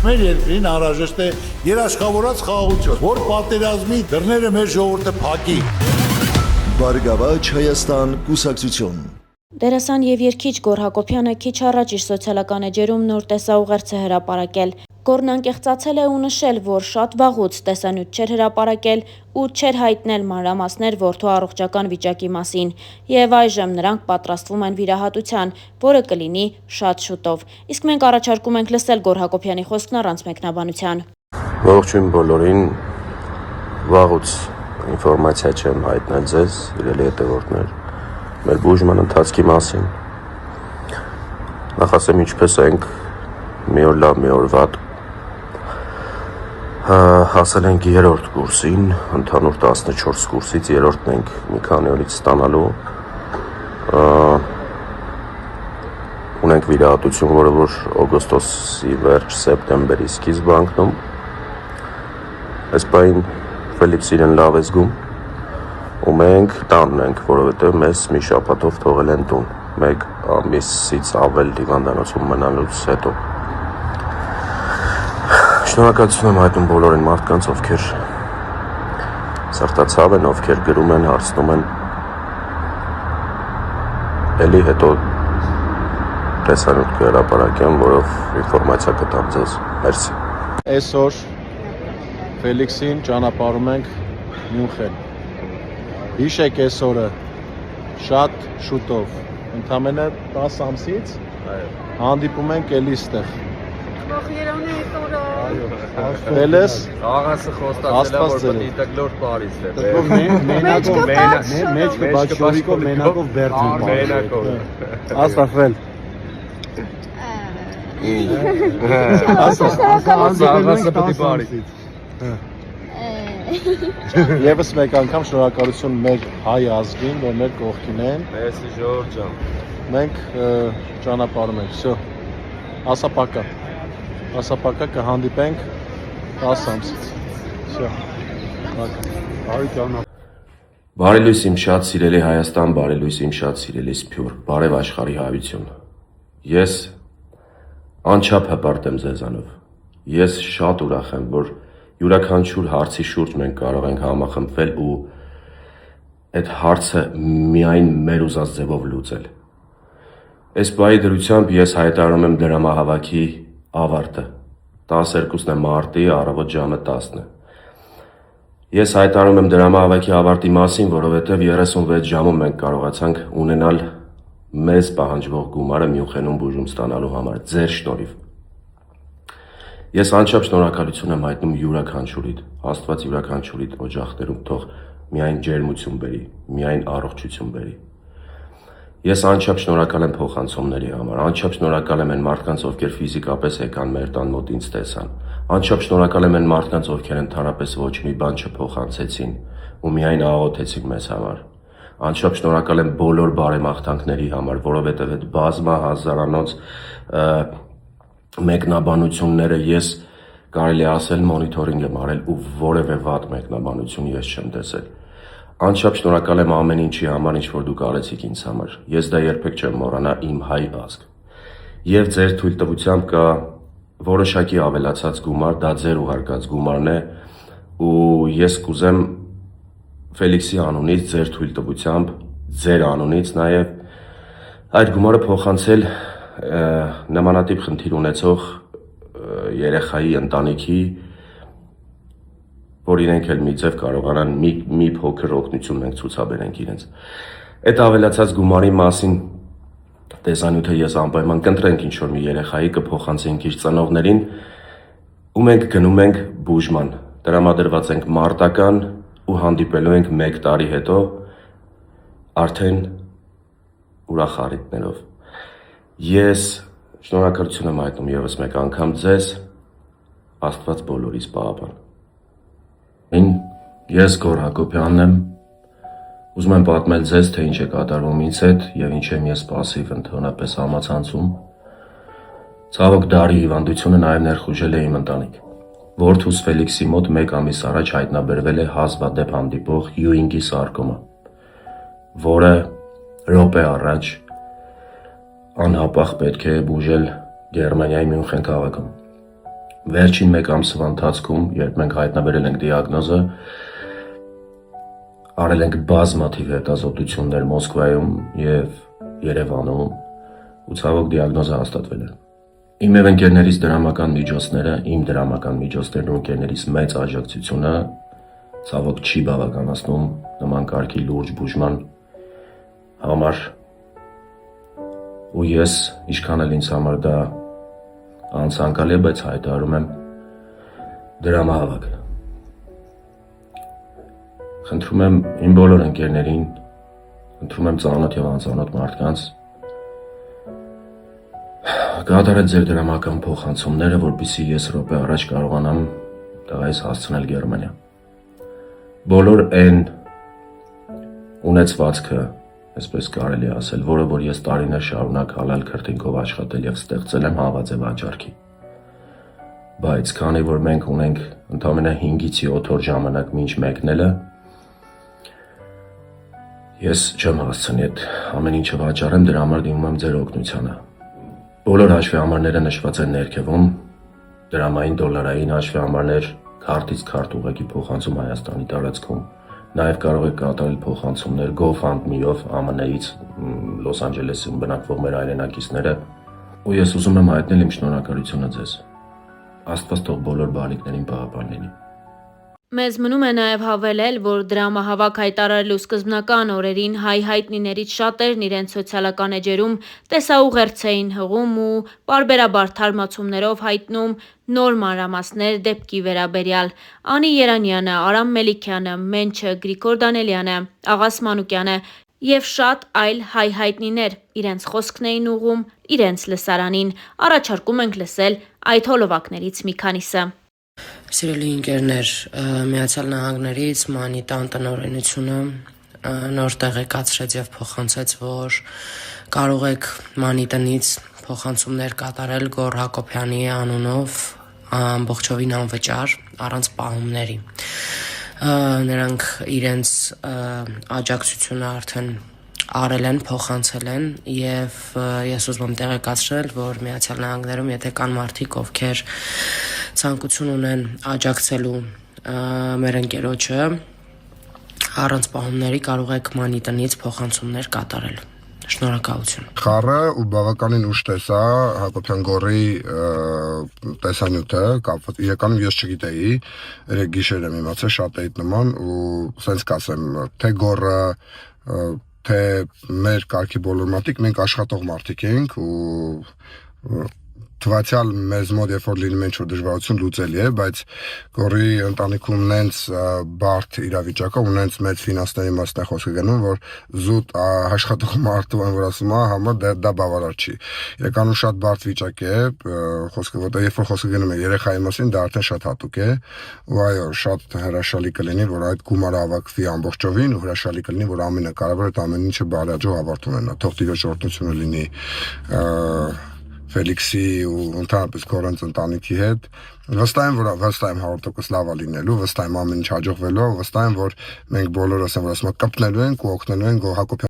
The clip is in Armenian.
Մեր երկրին անհրաժեշտ է երաշխավորած խաղաղություն, որ պատերազմի դռները մեր ժողովուրդը փակի։ Բարգավաճ Հայաստան կուսակցություն։ Դերասան եւ երգիչ Գոռ Հակոբյանը քիչ առաջ իր սոցիալական էջերում նոր տեսաուղերձ է հրապարակել։ Գոռն անկեղծացել է ու նշել, որ շատ վաղուց տեսանյութ չէր հրապարակել ու չէր հայտնել մանրամասներ որդու առողջական վիճակի մասին, եւ այժմ նրանք պատրաստվում են վիրահատության, որը կլինի շատ շուտով։ Իսկ մենք առաջարկում ենք լսել Գոռ Հակոբյանի խոսքն առանց մեկնաբանության։ Ողջույն բոլորին, վաղուց ինֆորմացիա չեմ հայտնել ձեզ, իրելի հետևորդներ, մեր բուժման ընթացքի մասին։ Նախ ասեմ ինչպես ենք մի օր լավ, մի օր վատ։ Հասել ենք 3-րդ կուրսին, ընդհանուր 14 կուրսից 3-րդն ենք մի քանի օրից ստանալու։ Ունենք վիրահատություն, որը որ օգոստոսի վերջ, սեպտեմբերի սկիզբ անկնում։ Այս պահին Ֆելիքս իրեն լավ է զգում ու մենք տանն ենք, որովհետև մեզ մի շաբաթով թողել են տուն, 1 ամիսից ավել հիվանդանոցում մնալուց հետո։ Շնորհակալություն եմ հայտնում բոլորին մարդկանց, ովքեր սրտացավ են, ովքեր գրում են, հարցնում են։ Էլի հետո տեսանյութ կհրապարակեմ, որով ինֆորմացիա կտամ ձեզ։ Մերսի։ Այսօր Ֆելիքսին ճանապարհում ենք Մյունխեն։ Հիշեք այս օրը շատ շուտով, ընդամենը 10 ամսից հանդիպում ենք էլի ստեղ։ Տելես Աղասը խոստացել է, որ պետք է գլոր Փարիզ է։ մեջքը բաչորիկով մենակով բերդում։ Մենակով։ Աստաֆել։ Աղասը պետք է Փարիզ։ Եվս մեկ անգամ շնորհակալություն մեր հայ ազգին, որ մեր կողքին են։ Մերսի Ժորժ ջան։ Մենք ճանապարհում ենք, всё։ Ասապակա կհանդիպենք 10 ամսից։ Всё։ Բարի լույս իմ շատ սիրելի Հայաստան, բարի լույս իմ շատ սիրելի Սփյուռ, բարև աշխարհի հայություն։ Ես անչափ հպարտ եմ ձեզանով։ Ես շատ ուրախ եմ, որ յուրաքանչյուր հարցի շուրջ մենք կարող ենք համախմբվել ու այդ հարցը միայն մեր ուզած ձևով լուծել։ Այս բայի դրությամբ ես հայտարարում եմ դրամահավաքի ավարտը։ 12-ն է մարտի, առավոտ ժամը 10-ն է։ Ես հայտարարում եմ դրամահավաքի ավարտի մասին, որովհետև 36 ժամում մենք կարողացանք ունենալ մեզ պահանջվող գումարը Մյունխենում բուժում ստանալու համար, ձեր շնորհիվ։ Ես անչափ շնորհակալություն եմ հայտնում յուրաքանչյուրիդ, Աստված յուրաքանչյուրիդ օջախներում թող միայն ջերմություն բերի, միայն առողջություն բերի։ Ես անչափ շնորհակալ եմ փոխանցումների համար, անչափ շնորհակալ եմ այն մարդկանց, ովքեր ֆիզիկապես եկան մեր տան մոտ ինձ տեսան, անչափ շնորհակալ եմ այն մարդկանց, ովքեր ընդհանրապես ոչ մի բան չփոխանցեցին ու միայն աղոթեցին մեզ համար։ Անչափ շնորհակալ եմ բոլոր բարեմաղթանքների համար, որովհետև այդ բազմահազարանոց մեկնաբանությունները ես կարելի ասել մոնիթորինգ եմ արել ու որևէ վատ մեկնաբանություն ես չեմ տեսել։ Անչափ շնորհակալ եմ ամեն ինչի համար, ինչ որ դուք արեցիք ինձ համար։ Ես դա երբեք չեմ մոռանա իմ հայ ազգ։ Եվ ձեր թույլտվությամբ կա որոշակի ավելացած գումար, դա ձեր ուղարկած գումարն է, ու ես կուզեմ Ֆելիքսի անունից, ձեր թույլտվությամբ, ձեր անունից նաև այդ գումարը փոխանցել նմանատիպ խնդիր ունեցող երեխայի ընտանիքի, որ իրենք էլ մի ձև կարողանան մի փոքր օգնություն մենք ցուցաբերենք իրենց։ Այդ ավելացած գումարի մասին տեսանյութը ես անպայման կընտրենք ինչ-որ մի երեխայի, կփոխանցենք իր ծնողներին ու մենք գնում ենք բուժման, տրամադրված ենք մարտական ու հանդիպելու ենք 1 տարի հետո արդեն ուրախ առիթներով։ Ես շնորհակալություն եմ հայտնում եւս մեկ անգամ ձեզ, Աստված բոլորիս պահապան։ Ես Գոռ Հակոբյանն եմ, ուզում եմ պատմել ձեզ, թե ինչ է կատարվում ինձ հետ եւ ինչ եմ ես пассив ընդհանրապես համացանցում։ Ցավոք դարի հիվանդությունը նաեւ ներխուժել է իմ ընտանիք։ Որդուս Ֆելիքսի մոտ 1 ամիս առաջ հայտնաբերվել է հազվադեպ հանդիպող Յուինգի սարկոմա, որը րոպե առաջ անհապաղ պետք է բուժել Գերմանիայի Մյունխեն քաղաքում։ Վերջին 1 ամսվա ընթացքում, երբ մենք հայտնաբերել ենք դիագնոզը, արել ենք բազմաթիվ հետազոտություններ Մոսկվայում եւ Երևանում, ու ցավոք դիագնոզը հաստատվել է։ Իմ եւ ընկերներիս դրամական միջոցները, իմ դրամական միջոցներն ու ընկերներիս մեծ աջակցությունը ցավոք չի բավականացնում նման կարգի լուրջ բուժման համար, ու ես, ինչքան էլ ինձ համար դա անցանկալի է, բայց հայտարարում եմ դրամահավաք։ Խնդրում եմ իմ բոլոր ընկերներին, խնդրում եմ ծանոթ եւ անծանոթ մարդկանց կատարել ձեր դրամական փոխանցումները, որպեսզի ես րոպե առաջ կարողանամ տղայիս հասցնել Գերմանիա։ Բոլոր այն ունեցվածքը, այսպես կարելի է ասել, որը որ ես տարիներ շարունակ հալալ քրտինքով աշխատել եւ ստեղծել եմ, հավաց է վաճառքի։ Բայց քանի որ մենք ունենք ընդամենը 5-ից 7 օր ժամանակ մինչ մեկնելը, ես չեմ հասցնի այդ ամեն ինչը վաճառեմ, դրա համար դիմում եմ ձեր օգնությանը։ Բոլոր հաշվի համարները նշված են ներքևում, դրամային, դոլարային հաշվի համարներ, քարտից քարտ ուղղակի փոխանցում Հայաստանի տարածքում։ Նաև կարող եք կատարել փոխանցումներ GoFundMe-ով ԱՄՆ-ից, Լոս Անջելեսում բնակվող մեր հայրենակիցները, ու ես ուզում եմ հայտնել իմ շնորհակալությունը ձեզ։ Աստված թող բոլոր բարիքներին պահապան լինի։ Մեզ մնում է նաև հավելել, որ դրամահավաք հայտարարելու սկզբնական օրերին հայ հայտնիներից շատերն իրենց սոցիալական էջերում տեսաուղերձ էին հղում ու պարբերաբար թարմացումներով հայտնում նոր մանրամասներ դեպքի վերաբերյալ։ Անի Երանյանը, Արամ Մելիքյանը, Մենչը, Գրիգոր Դանելյանը, Աղաս Մանուկյանը եւ շատ այլ հայ հայտնիներ իրենց խոսքն էին ուղում իրենց լսարանին։ Առաջարկում ենք լսել այդ հոլովակներից մի քանիսը։ Սիրելի ընկերներ, Միացյալ Նահանգներից Մանիտան տնօրենությունը նոր տեղեկացրեց եւ փոխանցեց, որ կարող եք Մանիտնից փոխանցումներ կատարել Գոռ Հակոբյանի անունով ամբողջովին անվճար, առանց պահումների։ Նրանք իրենց աջակցությունը արդեն արել են, փոխանցել են եւ ես ուզում եմ տեղեկացնել, որ Միացյալ Նահանգներում եթե կան մարդիկ, ովքեր ցանկություն ունեն աջակցելու մեր ընկերոջը, առանց պահումների կարող եք Մանիտնից փոխանցումներ կատարել։ Շնորհակալություն։ Խառը ու բավականին ուշ տեսա Հակոբյան Գոռի տեսանյութը, կապված իրականում ես չգիտեի, երեք գիշեր եմ իմացել, շատ էի նման ու սենց կասեմ, թե Գոռը թե մեր կարգի բոլոր մարդիկ, մենք աշխատող մարդիկ ենք ու թվացյալ մեզ մոտ երբ որ լինում ինչ-որ դժվարություն լուծելի է, բայց Գոռի ընտանիքում նենց բարդ իրավիճակը ու նենց մեծ ֆինանսների մասն է խոսքը գնում, որ զուտ աշխատող մարդու են, որ ասում է, համար դա բավարար չի։ Իրականում շատ բարդ վիճակ է, խոսքը որտեղ երբ որ խոսքը գնում է երեխայի մասին, դա արդեն շատ հատուկ է, ու այո, շատ հրաշալի կլինի, որ այդ գումարը հավաքվի ամբողջովին, ու հրաշալի կլինի, որ ամենակարևորը այդ ամեն ինչը բարեհաջող ավարտ ունենա։ Թող Տիրոջ օրհնությունը լինի Ֆելիքսի ու ընդհանրապես Գոռենց ընտանիքի հետ։ Վստահ եմ, որ 100% լավ է լինելու, վստահ եմ ամեն ինչ հաջողվելու, վստահ եմ, որ մենք բոլորս ասեմ, որ կպնելու ենք ու օգնելու ենք Հակոբյան